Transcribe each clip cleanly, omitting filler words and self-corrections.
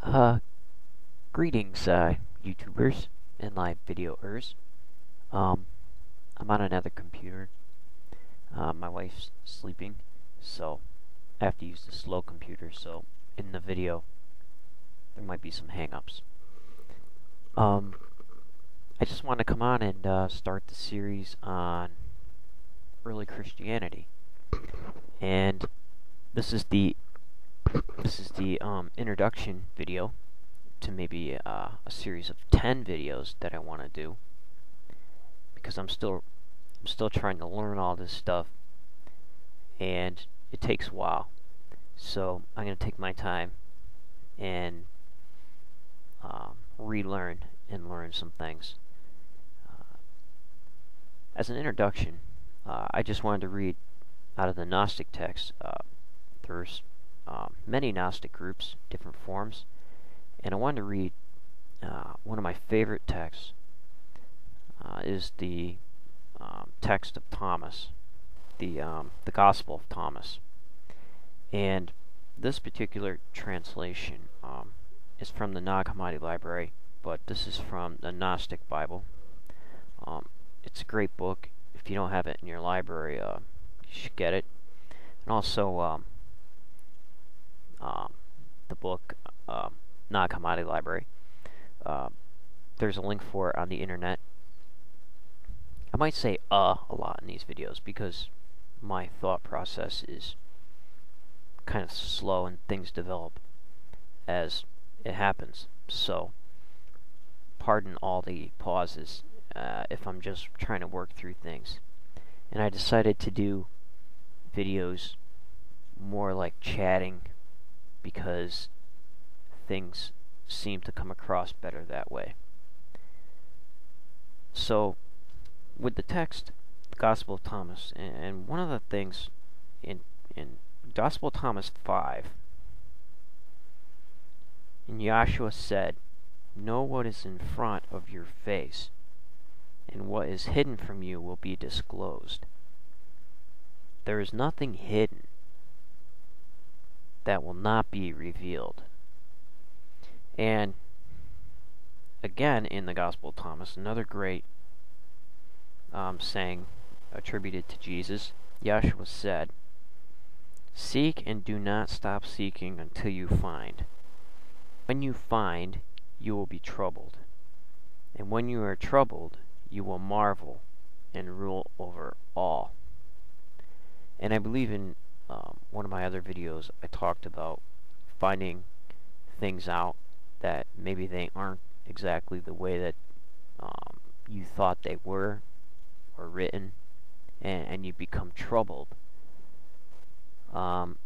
Uh, Greetings, YouTubers and live videoers. Um, I'm on another computer. My wife's sleeping, so I have to use the slow computer, so in the video there might be some hang-ups. I just want to come on and start the series on early Christianity. And this is the introduction video to maybe a series of 10 videos that I want to do, because I'm still trying to learn all this stuff, and it takes a while. So I'm going to take my time and relearn and learn some things. As an introduction, I just wanted to read out of the Gnostic text. There's many Gnostic groups, different forms, and I wanted to read one of my favorite texts. Is the text of Thomas, the Gospel of Thomas. And this particular translation is from the Nag Hammadi Library, but this is from the Gnostic Bible. It's a great book. If you don't have it in your library, you should get it. And also, the book Nag Hammadi Library. There's a link for it on the internet. I might say a lot in these videos because my thought process is kind of slow and things develop as it happens. So, pardon all the pauses if I'm just trying to work through things. And I decided to do videos more like chatting because things seem to come across better that way. So, with the text, the Gospel of Thomas, and one of the things in Gospel of Thomas 5, and Yahshua said, "Know what is in front of your face, and what is hidden from you will be disclosed." There is nothing hidden that will not be revealed. And again, in the Gospel of Thomas, another great saying attributed to Jesus, Yahshua said, "Seek and do not stop seeking until you find. When you find, you will be troubled. And when you are troubled, you will marvel and rule over all." And I believe in one of my other videos, I talked about finding things out that maybe they aren't exactly the way that you thought they were or written, and you become troubled.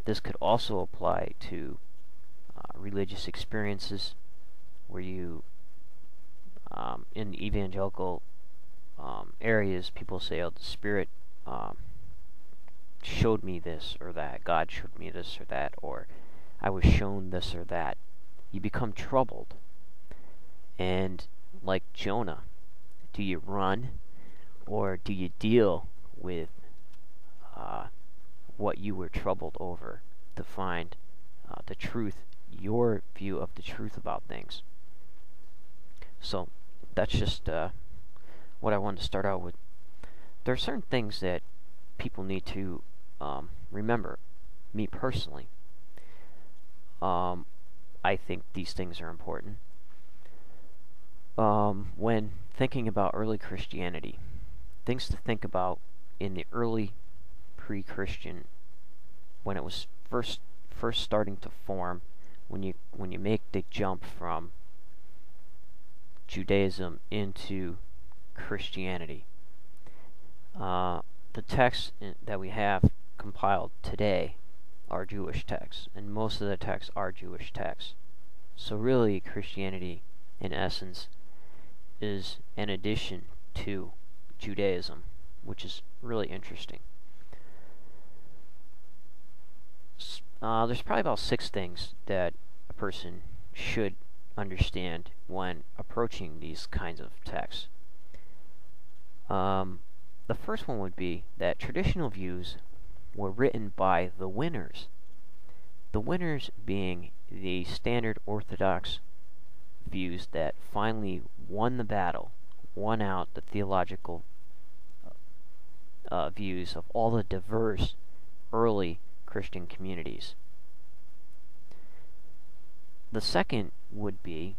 This could also apply to religious experiences where you, in evangelical areas, people say, "Oh, the Spirit showed me this or that, God showed me this or that, or I was shown this or that." You become troubled. And like Jonah, do you run, or do you deal with what you were troubled over to find the truth, your view of the truth about things? So that's just what I wanted to start out with. There are certain things that people need to remember. Me personally, I think these things are important. When thinking about early Christianity, things to think about in the early pre-Christian, when it was first starting to form, when you make the jump from Judaism into Christianity. The texts that we have compiled today are Jewish texts, and most of the texts are Jewish texts. So really, Christianity, in essence, is an addition to Judaism, which is really interesting. There's probably about 6 things that a person should understand when approaching these kinds of texts. The first one would be that traditional views were written by the winners. The winners being the standard Orthodox views that finally won the battle, won out the theological views of all the diverse early Christian communities. The second would be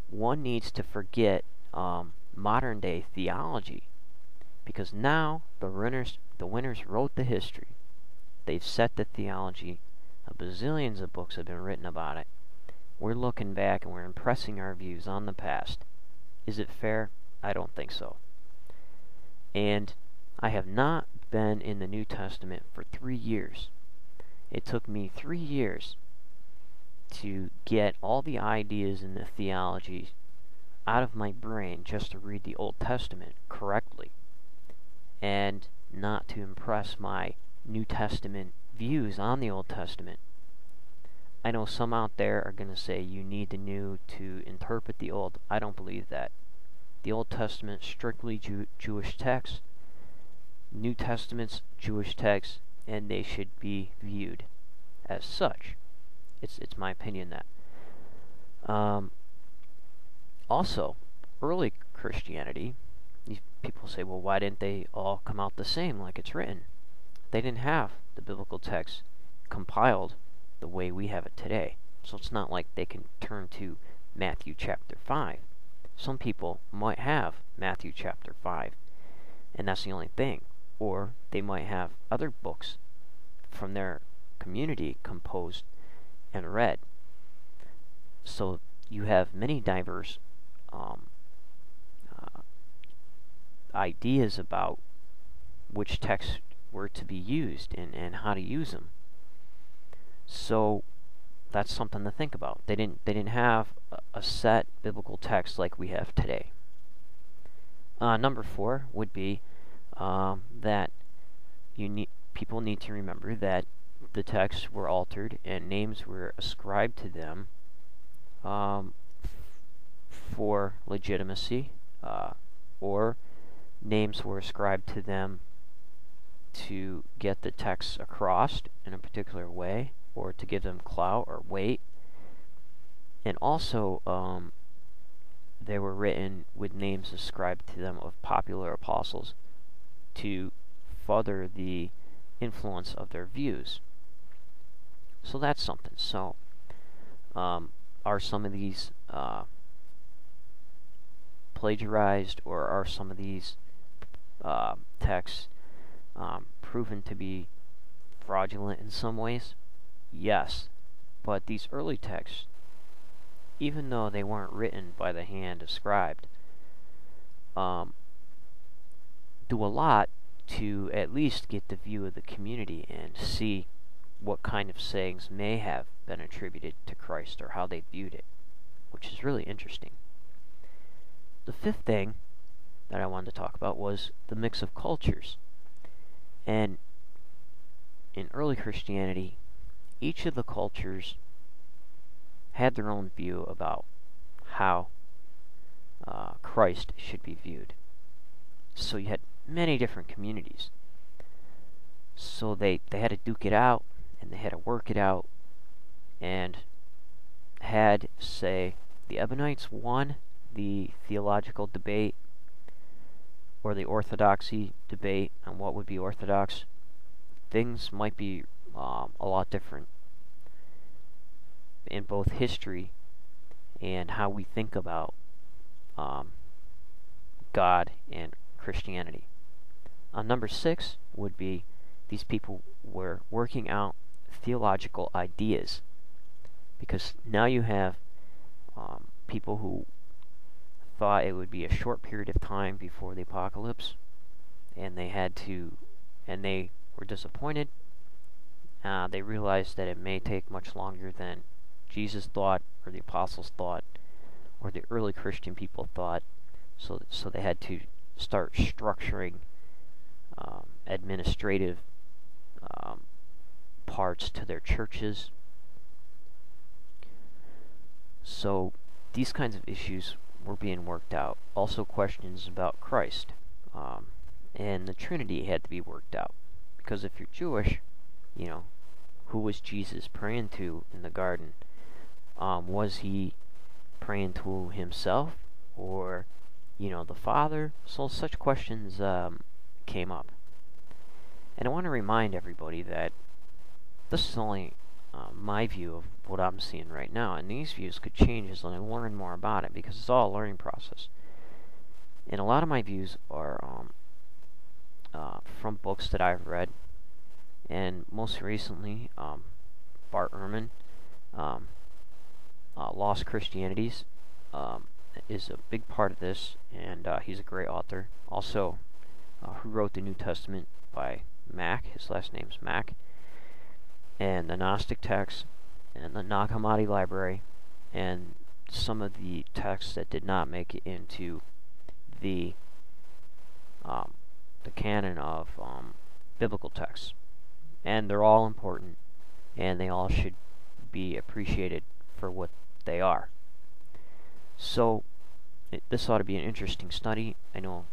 one needs to forget modern day theology, because now the winners wrote the history. They've set the theology. Bazillions of books have been written about it. We're looking back and we're impressing our views on the past. Is it fair? I don't think so. And I have not been in the New Testament for 3 years. It took me 3 years to get all the ideas and the theology out of my brain just to read the Old Testament correctly, and not to impress my New Testament views on the Old Testament. I know some out there are going to say you need the New to interpret the Old. I don't believe that. The Old Testament strictly Jewish text, New Testament's Jewish text, and they should be viewed as such. It's my opinion that. Also, early Christianity, these people say, well, why didn't they all come out the same like it's written? They didn't have the biblical text compiled the way we have it today. So it's not like they can turn to Matthew chapter 5. Some people might have Matthew chapter 5, and that's the only thing. Or they might have other books from their community composed and read. So you have many diverse ideas about which texts were to be used and how to use them. So that's something to think about. They didn't have a set biblical text like we have today. Number 4 would be that people need to remember that the texts were altered and names were ascribed to them for legitimacy, or names were ascribed to them to get the text across in a particular way, or to give them clout or weight. And also, they were written with names ascribed to them of popular apostles to further the influence of their views. So that's something. So, are some of these plagiarized, or are some of these texts proven to be fraudulent in some ways? Yes, but these early texts, even though they weren't written by the hand of scribed, do a lot to at least get the view of the community and see what kind of sayings may have been attributed to Christ or how they viewed it, which is really interesting. The fifth thing that I wanted to talk about was the mix of cultures. And in early Christianity, each of the cultures had their own view about how Christ should be viewed. So you had many different communities. So they had to duke it out, and they had to work it out, and had, say, the Ebionites won the theological debate, or the orthodoxy debate on what would be orthodox. Things might be a lot different in both history and how we think about God and Christianity. Number 6 would be these people were working out theological ideas, because now you have people who thought it would be a short period of time before the apocalypse, and they were disappointed. They realized that it may take much longer than Jesus thought, or the apostles thought, or the early Christian people thought. So they had to start structuring administrative parts to their churches. So these kinds of issues were being worked out. Also, questions about Christ and the Trinity had to be worked out, because if you're Jewish, who was Jesus praying to in the garden? Was he praying to himself, or the Father? So such questions came up, and I want to remind everybody that this is only my view of what I'm seeing right now, and these views could change as I learn more about it, because it's all a learning process. And a lot of my views are from books that I've read, and most recently, Bart Ehrman, Lost Christianities, is a big part of this, and he's a great author. Also, who wrote the New Testament by Mack, his last name's Mack, and the Gnostic texts, and the Nag Hammadi Library, and some of the texts that did not make it into the canon of biblical texts. And they're all important, and they all should be appreciated for what they are. So this ought to be an interesting study. I know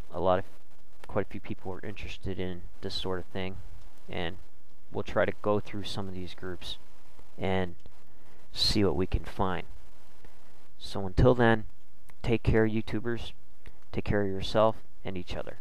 quite a few people are interested in this sort of thing, and we'll try to go through some of these groups and see what we can find. So until then, take care, YouTubers. Take care of yourself and each other.